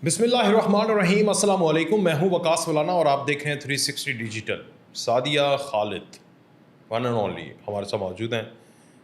بسم اللہ الرحمن الرحیم. السلام علیکم. میں ہوں وقاص مولانا اور آپ دیکھ رہے ہیں 360 digital. Sadia Khalid one and only ہمارے ساتھ موجود ہیں.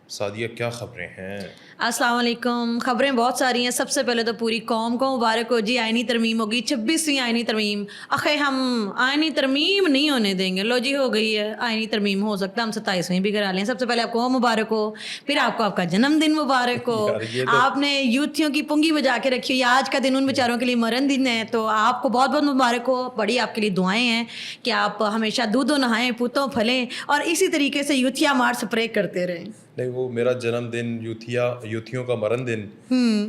سعدیہ کیا خبریں ہیں؟ السلام علیکم. خبریں بہت ساری ہیں. سب سے پہلے تو پوری قوم کو مبارک ہو جی. آئینی ترمیم ہوگی, 26ویں آئینی ترمیم. آخر ہم آئینی ترمیم نہیں ہونے دیں گے. لو جی ہو گئی ہے آئینی ترمیم, ہو سکتا ہے ہم 27ویں بھی کرا لیں. سب سے پہلے آپ کو مبارک ہو, پھر آپ کو آپ کا جنم دن مبارک ہو. آپ نے یوتھیوں کی پنگی بجا کے رکھی ہوئی. آج کا دن ان بیچاروں کے لیے مرن دن ہے, تو آپ کو بہت بہت مبارک ہو. بڑی آپ کے لیے دعائیں ہیں کہ آپ ہمیشہ دودھوں نہائیں, پوتوں پھلیں اور اسی طریقے سے یوتھیا مار سپرے کرتے رہیں. نہیں, وہ میرا جنم دن یوتھیوں کا مرن دن.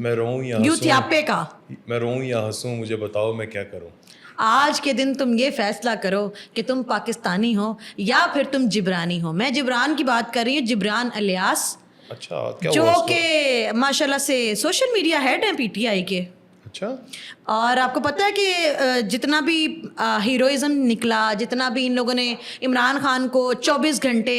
میں روؤں یا یوتھیاپے کا میں روؤں یا ہنسوں, مجھے بتاؤ میں کیا کروں. آج کے دن تم یہ فیصلہ کرو کہ تم پاکستانی ہو یا پھر تم جبرانی ہو. میں جبران کی بات کر رہی ہوں, جبران الیاس, اچھا کیا جو کہ ماشاءاللہ سے سوشل میڈیا ہیڈ ہیں پی ٹی آئی کے. اچھا, اور آپ کو پتہ ہے کہ جتنا بھی ہیروئزم نکلا, جتنا بھی ان لوگوں نے عمران خان کو 24 گھنٹے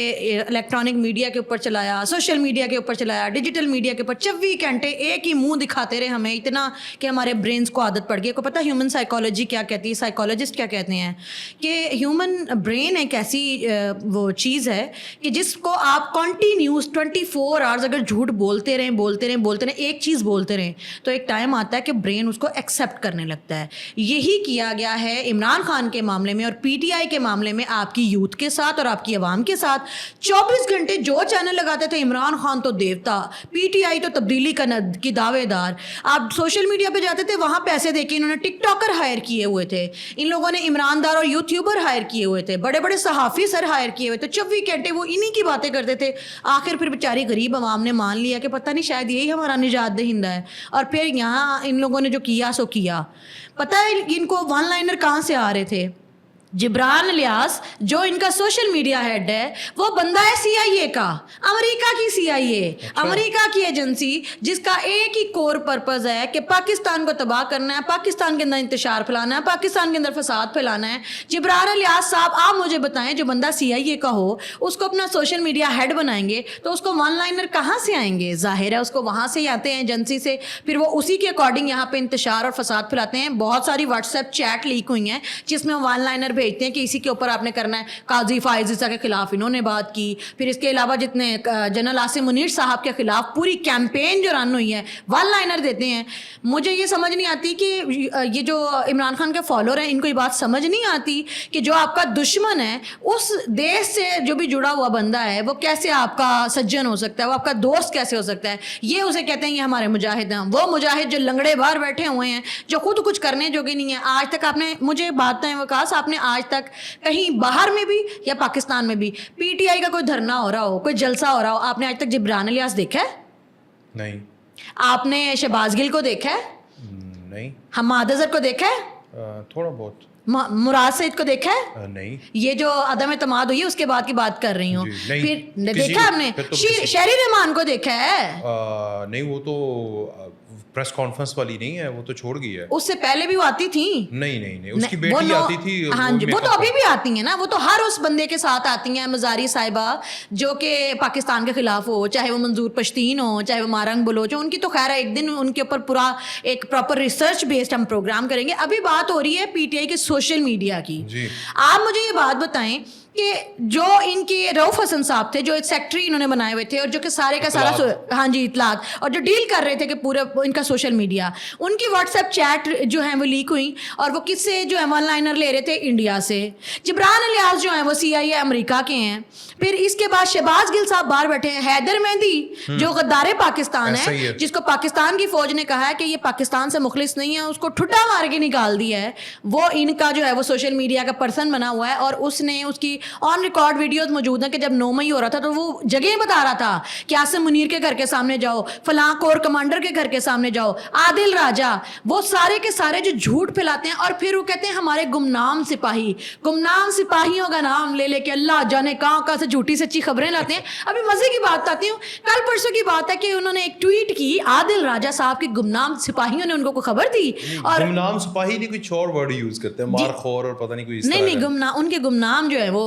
الیکٹرانک میڈیا کے اوپر چلایا, سوشل میڈیا کے اوپر چلایا, ڈیجیٹل میڈیا کے اوپر 24 گھنٹے ایک ہی منہ دکھاتے رہے ہمیں, اتنا کہ ہمارے برینز کو عادت پڑ گئی. کو پتہ ہے ہیومن سائیکالوجی کیا کہتی ہے, سائیکالوجسٹ کیا کہتے ہیں کہ ہیومن برین ایک ایسی وہ چیز ہے کہ جس کو آپ کنٹینیوس 24 آورز اگر جھوٹ بولتے رہیں ایک چیز بولتے رہیں تو ایک ٹائم آتا ہے کہ برین اس کو ایکسیپٹ کرنے لگتا ہے. یہی کیا گیا ہے عمران خان کے معاملے میں اور پی ٹی آئی کے معاملے میں, آپ کی یوتھ کے ساتھ اور آپ کی عوام کے ساتھ. 24 گھنٹے جو چینل لگاتے تھے عمران خان تو دیوتا, پی ٹی آئی تو تبدیلی کی دعوے دار. آپ سوشل میڈیا پہ جاتے تھے, وہاں پیسے دے کے انہوں نے ٹک ٹاکر ہائر کیے ہوئے تھے, ان لوگوں نے عمران دار اور یوٹیوبر ہائر کیے ہوئے تھے, بڑے بڑے صحافی سر ہائر کیے ہوئے تھے. 24 گھنٹے وہ انہی کی باتیں کرتے تھے. آخر پھر بیچاری غریب عوام نے مان لیا کہ پتہ نہیں شاید یہی ہمارا نجات دہندہ ہے, اور پھر یہاں ان لوگوں نے جو کیا سو کیا. پتہ ہے ان کو ون لائنر کہاں سے آ رہے تھے؟ جبران الیاس جو ان کا سوشل میڈیا ہیڈ ہے, وہ بندہ ہے سی آئی اے کا, امریکہ کی سی آئی اے, امریکہ کی ایجنسی جس کا ایک ہی کور پرپز ہے کہ پاکستان کو تباہ کرنا ہے, پاکستان کے اندر انتشار پھیلانا ہے, پاکستان کے اندر فساد پھیلانا ہے. جبران الیاس صاحب, آپ مجھے بتائیں, جو بندہ سی آئی اے کا ہو اس کو اپنا سوشل میڈیا ہیڈ بنائیں گے تو اس کو ون لائنر کہاں سے آئیں گے؟ ظاہر ہے اس کو وہاں سے ہی آتے ہیں ایجنسی سے, پھر وہ اسی کے اکارڈنگ یہاں پہ انتشار اور فساد پھیلاتے ہیں. بہت ساری واٹس ایپ چیٹ لیک ہوئی ہیں جس میں ون لائنر بھیجتے ہیں کہ اسی کے اوپر آپ نے کرنا ہے. قاضی فائز عیسیٰ کے خلاف انہوں نے بات کی, پھر اس کے علاوہ جتنے جنرل عاصم منیر صاحب کے خلاف پوری کیمپین جو رن ہوئی ہے ون لائنر دیتے ہیں. مجھے یہ سمجھ نہیں آتی کہ یہ جو عمران خان کے فالوور ہیں ان کو یہ بات سمجھ نہیں آتی کہ جو آپ کا دشمن ہے اس دیش سے جو بھی جڑا ہوا بندہ ہے وہ کیسے آپ کا سجن ہو سکتا ہے, وہ آپ کا دوست کیسے ہو سکتا ہے. یہ اسے کہتے ہیں یہ ہمارے مجاہد ہیں, وہ مجاہد جو لنگڑے باہر بیٹھے ہوئے ہیں, جو خود کچھ کرنے جو کہ نہیں ہے. آج تک آپ نے, مجھے بات ہے وقاص, آپ نے آج تک کہیں باہر میں بھی یا پاکستان میں بھی پی ٹی آئی کا کوئی دھرنا ہو رہا ہو, کوئی جلسہ ہو رہا ہو, آپ نے آج تک جبران الیاس دیکھا ہے؟ نہیں. آپ نے شہباز گل کو دیکھا ہے؟ نہیں. حماد اظہر کو دیکھا ہے؟ تھوڑا بہت. مراد سعید کو دیکھا ہے؟ نہیں. یہ جو عدم اعتماد ہوئی ہے اس کے بعد کی بات کر رہی ہوں. پھر دیکھا آپ نے شہری رحمان کو دیکھا ہے؟ نہیں, وہ تو پریس کانفرنس والی نہیں ہے, وہ تو چھوڑ گئی ہے. اس سے پہلے بھی وہ آتی تھیں. نہیں, اس کی بیٹی آتی تھی. ہاں جی, وہ تو ابھی بھی آتی ہیں نا, وہ تو ہر اس بندے کے ساتھ آتی ہیں. مزاری صاحبہ جو کہ پاکستان کے خلاف ہو, چاہے وہ منظور پشتین ہو, چاہے وہ مارنگ بلوچ ہو, ان کی تو خیر ایک دن ان کے اوپر پورا ایک پراپر ریسرچ بیسڈ ہم پروگرام کریں گے. ابھی بات ہو رہی ہے پی ٹی آئی کے سوشل میڈیا کی. آپ مجھے یہ بات بتائیں کہ جو ان کے رؤف حسن صاحب تھے, جو ایک سیکٹری انہوں نے بنائے ہوئے تھے اور جو کہ سارے کا سارا ہاں جی اطلاعات, اور جو ڈیل کر رہے تھے کہ پورا ان کا سوشل میڈیا, ان کی واٹس ایپ چیٹ جو ہیں وہ لیک ہوئی, اور وہ کس سے جو ہے ون لائنر لے رہے تھے؟ انڈیا سے. جبران الیاس جو ہیں وہ سی آئی اے امریکہ کے ہیں. پھر اس کے بعد شہباز گل صاحب باہر بیٹھے ہیں. حیدر مہندی جو غدار پاکستان ہے, جس کو پاکستان کی فوج نے کہا ہے کہ یہ پاکستان سے مخلص نہیں ہے, اس کو ٹھٹا مار کے نکال دیا ہے, وہ ان کا جو ہے وہ سوشل میڈیا کا پرسن بنا ہوا ہے. اور اس نے اس کی آن ریکارڈ ویڈیوز موجود ہیں کہ جب 9 مئی ہو رہا تھا تو وہ جگہ بتا رہا تھا کہ عاصم منیر کے گھر کے سامنے جاؤ, فلاں کور کمانڈر کے گھر کے سامنے جاؤ, عادل راجہ, وہ سارے کے سارے جو جھوٹ پھیلاتے ہیں. اور پھر وہ کہتے ہیں ہمارے گمنام سپاہیوں کا نام لے لے کے اللہ جانے کہاں سے جھوٹی سچی خبریں لاتے ہیں. ابھی مزے کی بات آتی ہوں, کل پرسوں کی بات ہے کہ انہوں نے ایک ٹویٹ کی, عادل راجہ صاحب کے گمنام سپاہیوں نے ان کو خبر دی. اور گمنام سپاہی نہیں, کچھ اور ورڈ یوز کرتے ہیں, مارخور اور پتہ نہیں کوئی اس طرح. نہیں, ان کے گمنام جو ہے وہ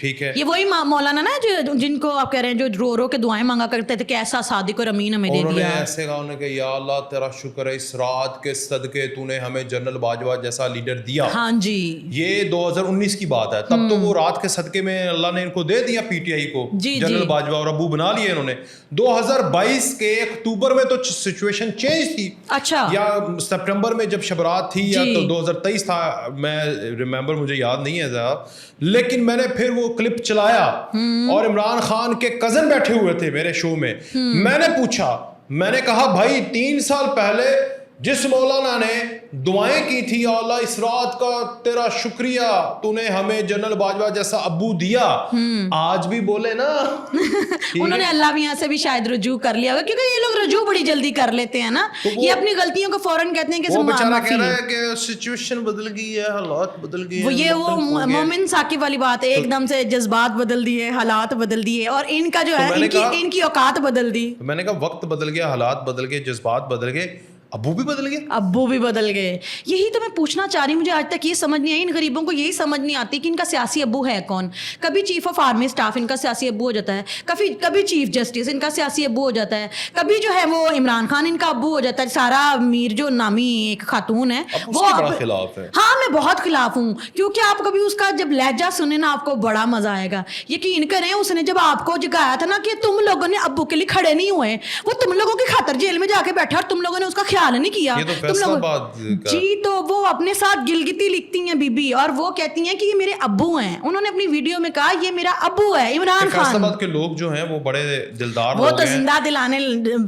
ٹھیک ہے. یہ وہی مولانا نا جو جن کو آپ کہہ رہے ہیں جو رو رو کے دعائیں مانگا کرتے تھے کہ ایسا صادق اور امین ہمیں دے دیا. انہوں نے ایسے کہا, انہوں نے کہ یا اللہ تیرا شکر ہے اس رات کے صدقے تو نے ہمیں جنرل باجوہ جیسا لیڈر دیا. ہاں جی, یہ 2019 کی بات ہے, تب تو وہ رات کے صدقے میں اللہ نے ان کو دے دیا پی ٹی آئی کو جنرل باجوہ, اور ابو بنا لیے انہوں نے. 2022 کے اکتوبر میں تو سچویشن چینج تھی. اچھا, یا سپٹمبر میں جب شبرات تھی, یا تو 2023 تھا, میں ریممبر مجھے یاد نہیں ہے ذرا, لیکن میں نے پھر وہ کلپ چلایا اور عمران خان کے کزن بیٹھے ہوئے تھے میرے شو میں. میں نے پوچھا, میں نے کہا بھائی 3 سال پہلے جس مولانا نے دعائیں کی تھی یا اللہ اس رات کا تیرا شکریہ تو نے ہمیں جنرل باجوہ جیسا ابو دیا, آج بھی بولے نا. انہوں نے اللہ میاں سے بھی شاید رجوع کر لیا ہوگا, کیونکہ یہ لوگ رجوع بڑی جلدی کر لیتے ہیں نا, یہ اپنی غلطیوں کو فوراً کہتے ہیں کہ وہ بیچارہ کہہ رہا ہے کہ سچویشن بدل گئی ہے, حالات بدل گئے ہیں. یہ وہ مومن ثاقب والی بات ہے, ایک دم سے جذبات بدل دیے, حالات بدل دیے, اور ان کا جو ہے ان کی اوقات بدل دی. میں نے کہا وقت بدل گیا, حالات بدل گئے, جذبات بدل گئے, ابو بھی بدل گئے. ابو بھی بدل گئے. یہی تو میں پوچھنا چاہ رہی ہوں, مجھے آج تک یہ سمجھ نہیں آئی, ان غریبوں کو یہی سمجھ نہیں آتی کہ ان کا سیاسی ابو ہے کون. کبھی چیف آف آرمی اسٹاف ان کا سیاسی ابو ہو جاتا ہے, کبھی چیف جسٹس ان کا سیاسی ابو ہو جاتا ہے, کبھی جو ہے وہ عمران خان ان کا ابو ہو جاتا ہے. سارا میر جو نامی ایک خاتون ہے وہ خلاف ہے. ہاں میں بہت خلاف ہوں, کیونکہ آپ کبھی اس کا جب لہجہ سنیں نا آپ کو بڑا مزہ آئے گا. یقین کریں اس نے جب آپ کو جگایا تھا نا کہ تم لوگوں نے ابو کے لیے کھڑے نہیں ہوئے, وہ تم لوگوں کی خاطر جیل میں جا کے بیٹھا اور تم لوگوں نے اس کا خیال نہیں کیا. جی تو وہ اپنے ساتھ گلگتی لکھتی ہیں بی بی, اور وہ کہتی ہیں کہ یہ میرے ابو ہیں. انہوں نے اپنی ویڈیو میں کہا یہ میرا ابو ہے عمران خان. فیصل آباد کے لوگ جو ہیں وہ بڑے دلدار وہ تو زندہ دلانے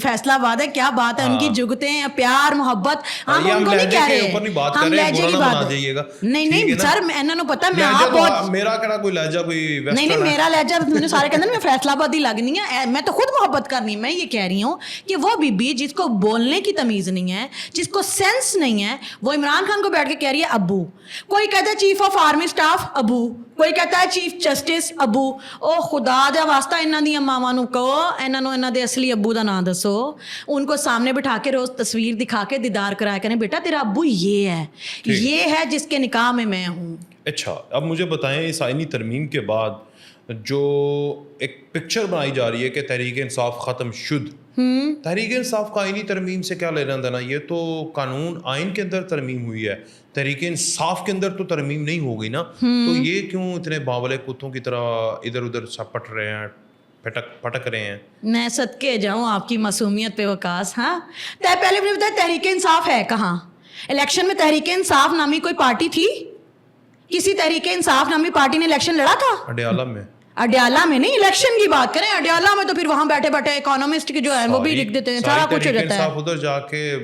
فیصلہ آباد ہے, کیا بات ہے ان کی جگتیں, پیار محبت. ہم ان کو نہیں کہہ رہے, ہم لہجے کی بات نہیں سر, انہوں نے پتا میں آپ بہت میرا کہنا کوئی لہجہ کوئی نہیں میرا لہجہ میں نے سارے کہتے ہیں میں فیصلہ آبادی لگنی ہے, میں تو خود محبت کرنی. میں یہ کہہ رہی ہوں کہ وہ بی بی جس کو بولنے کی تمیز نہیں ہے, جس کو سینس نہیں ہے, وہ عمران خان کو بیٹھ کے کہہ رہی ہے ابو. کوئی کہتا ہے چیف آف آرمی اسٹاف ابو, کوئی کہتا ہے چیف جسٹس ابو. او خدا دا واسطہ انہاں دی ماواں نوں کہو انہاں دے اصلی ابو دا نام دسو, ان کو سامنے بٹھا کے روز تصویر دکھا کے دیدار کرایا کریں, بیٹا تیرا ابو یہ ہے جس کے نکاح میں ہوں. اچھا اب مجھے بتائیں, اس آئینی ترمیم کے بعد جو ایک پکچر بنائی جا رہی ہے کہ تحریک انصاف ختم شد, تحریک انصاف کا آئینی ترمیم سے کیا لینا دینا؟ یہ تو قانون آئین کے اندر ترمیم ہوئی ہے, تحریک انصاف کے اندر تو ترمیم نہیں ہو گئی نا. تو یہ کیوں اتنے باولے کتوں کی طرح ادھر ادھر سپٹ رہے ہیں, پٹک رہے ہیں؟ میں صدقے جاؤں آپ کی معصومیت پہ وقاص. ہاں پہلے مجھے بتایا تحریک انصاف ہے کہاں؟ الیکشن میں تحریک انصاف نامی کوئی پارٹی تھی؟ کسی تحریک انصاف نامی پارٹی نے الیکشن لڑا تھا؟ اڈیالہ میں. اڈیالہ میں نہیں, الیکشن کی بات کریں. اڈیالہ میں تو پھر وہاں بیٹھے بیٹھے اکانومسٹ کے جو ہے وہ بھی لکھ دیتے ہیں, سارا کچھ ہو جاتا ہے. ادھر جا کے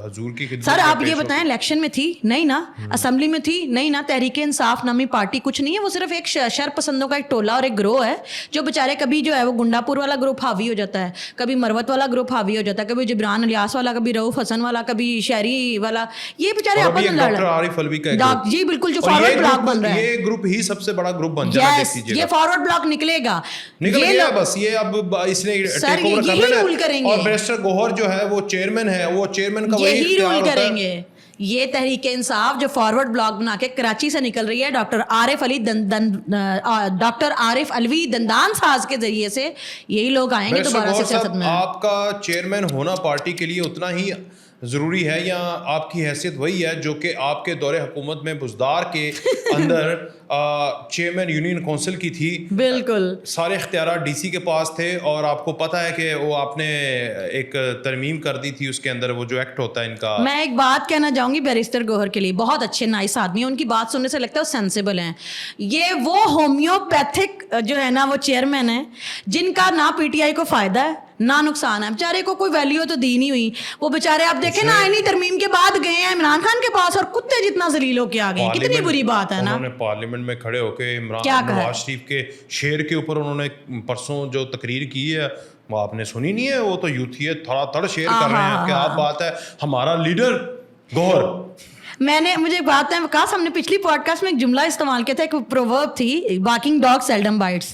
حضور کی خدمت. سر آپ یہ بتائیں الیکشن میں تھی نہیں نا, اسمبلی میں تھی نہیں نا. تحریک انصاف نامی پارٹی کچھ نہیں ہے, وہ صرف ایک شر پسندوں کا ایک ٹولہ اور ایک گروہ ہے جو بیچارے کبھی جو ہے وہ گنڈا پور والا گروپ حاوی ہو جاتا ہے, کبھی مروت والا گروپ حاوی ہو جاتا ہے, کبھی جبران الیاس والا, کبھی رؤف حسن والا, کبھی شہری والا. یہ بیچارے آپس میں ڈاکٹر عارف الوی کا جی بالکل جو فارورڈ بلاک بن رہا ہے, یہ گروپ ہی سب سے بڑا گروپ بن جانا ہے. یہ فارورڈ بلاک نکلے گا, نکل گیا بس. یہ اب اس نے ٹیک اوور کر لینا, اور بیرسٹر گوہر جو ہے وہ چیئرمین ہے, وہ چیئرمین کا وہی اختیار ہوتا ہے. یہ تحریک انصاف جو فارورڈ بلاک بنا کے کراچی سے نکل رہی ہے ڈاکٹر عارف الوی دندان ساز کے ذریعے سے, یہی لوگ آئیں گے دوبارہ سے سیاست میں. آپ کا چیئرمین ہونا پارٹی کے لیے اتنا ہی ضروری ہے, یا آپ کی حیثیت وہی ہے جو کہ آپ کے دور حکومت میں بزدار کے اندر چیئرمین یونین کونسل کی تھی؟ بالکل سارے اختیارات ڈی سی کے پاس تھے, اور آپ کو پتہ ہے کہ وہ آپ نے ایک ترمیم کر دی تھی اس کے اندر, وہ جو ایکٹ ہوتا ہے ان کا. میں ایک بات کہنا چاہوں گی بیرسٹر گوہر کے لیے, بہت اچھے نائس آدمی ہیں, ان کی بات سننے سے لگتا ہے وہ سینسیبل ہیں. یہ وہ ہومیوپیتھک جو ہے نا وہ چیئرمین ہیں جن کا نہ پی ٹی آئی کو فائدہ ہے نہ نقصان ہے. بیچارے کو کوئی ویلیو تو دی نہیں ہوئی. وہ بیچارے آپ دیکھیں نا آئینی ترمیم کے بعد گئے ہیں عمران خان کے پاس, اور کتے جتنا ذلیل ہو کے آ گئے. کتنی بری بات ہے نا. انہوں نے پارلیمنٹ میں کھڑے ہو کے نواز شریف کے شعر کے اوپر انہوں نے پرسوں جو تقریر کی ہے وہ آپ نے سنی نہیں ہے؟ وہ تو یوتھی ہے تھوڑا تڑ شعر کر رہے ہیں. کیا بات ہے, ہمارا لیڈر گوہر. مجھے بات ہے وکاس, ہم نے پچھلی پوڈ کاسٹ میں ایک جملہ استعمال کیا تھا, ایک پروورب تھی, باکنگ ڈاگ سیلڈم بائٹس.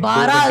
12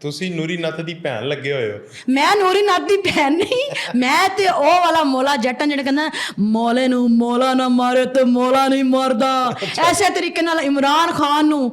ਤੁਸੀਂ ਨੂਰੀ ਨੱਥ ਦੀ ਭੈਣ ਲੱਗੇ ਹੋਏ ਹੋ। ਮੈਂ ਨੂਰੀ ਨੱਥ ਦੀ ਭੈਣ ਨਹੀਂ, ਮੈਂ ਤੇ ਉਹ ਵਾਲਾ ਮੌਲਾ ਜੱਟਾਂ ਜਿਹੜਾ ਕਹਿੰਦਾ ਮੌਲੇ ਨੂੰ ਮੌਲਾ ਨਾ ਮਾਰੇ ਤੇ ਮੌਲਾ ਨਹੀਂ ਮਾਰਦਾ, ਐਸੇ ਤਰੀਕੇ ਨਾਲ ਇਮਰਾਨ ਖਾਨ ਨੂੰ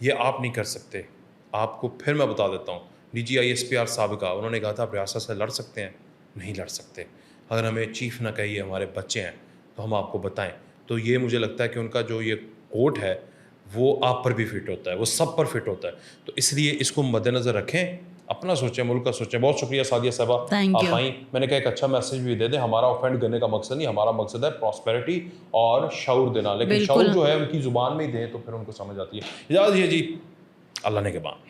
یہ آپ نہیں کر سکتے. آپ کو پھر میں بتا دیتا ہوں, DGISPR سابقہ انہوں نے کہا تھا آپ ریاست سے لڑ سکتے ہیں, نہیں لڑ سکتے. اگر ہمیں چیف نہ کہیے ہمارے بچے ہیں تو ہم آپ کو بتائیں. تو یہ مجھے لگتا ہے کہ ان کا جو یہ کوٹ ہے وہ آپ پر بھی فٹ ہوتا ہے, وہ سب پر فٹ ہوتا ہے. تو اس لیے اس کو مد نظر رکھیں, اپنا سوچیں, ملک کا سوچیں. بہت شکریہ سعدیہ صاحبہ آپ آئیں. میں نے کہا ایک اچھا میسج بھی دے دیں. ہمارا آفینڈ کرنے کا مقصد نہیں, ہمارا مقصد ہے پراسپیرٹی اور شعور دینا, لیکن شعور جو ہے ان کی زبان میں ہی دیں تو پھر ان کو سمجھ آتی ہے. اجازت دیجیے جی, اللہ نے کے بعد.